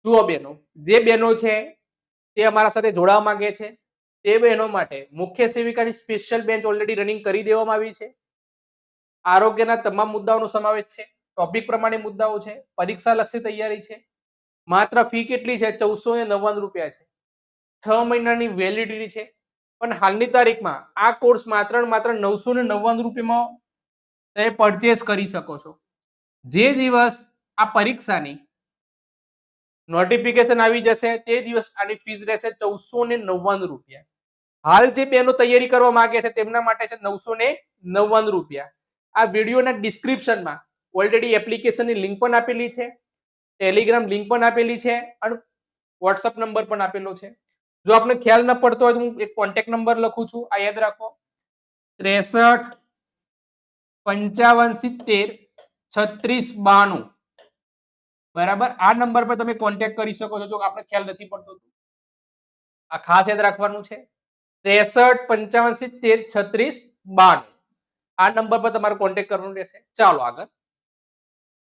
જુઓ બહેનો, જે બહેનો છે તે અમારા સાથે જોડાવા માંગે છે તે બહેનો માટે મુખ્ય સેવિકાની સ્પેશિયલ બેન્ચ ઓલરેડી રનિંગ કરી દેવામાં આવી છે. આરોગ્યના તમામ મુદ્દાઓનો સમાવેશ છે. ટોપિક પ્રમાણે મુદ્દાઓ છે. પરીક્ષા લક્ષી તૈયારી છે. માત્ર ફી કેટલી છે? 1499 રૂપિયા છે. 6 મહિનાની વેલિડિટી છે. પણ હાલની તારીખમાં આ કોર્સ માત્ર ને માત્ર 999 રૂપિયામાં તમે પરચેસ કરી શકો છો. જે દિવસ આ પરીક્ષાની નોટિફિકેશન આવી જશે તે દિવસ આની ફીસ રહેશે 1499 રૂપિયા. હાલ જે બહેનો તૈયારી કરવા માંગે છે તેમના માટે છે 999 રૂપિયા. આ વિડીયોના ડિસ્ક્રિપ્શનમાં ઓલરેડી એપ્લિકેશનની લિંક પણ આપેલી છે, ટેલિગ્રામ લિંક પણ આપેલી છે અને વોટ્સઅપ નંબર પણ આપેલો છે. જો આપને ખ્યાલ ન પડતો હોય તો હું એક કોન્ટેક્ટ નંબર લખું છું, આ યાદ રાખો 63 55 70 36 92. બરાબર, આ નંબર પર તમે કોન્ટેક્ટ કરી શકો છો જો આપણે ખ્યાલ નથી પડતો. આ ખાસ યાદ રાખવાનું છે 63 55 70 36 92. આ નંબર પર તમારે કોન્ટેક્ટ કરવાનું રહેશે. ચાલો આગળ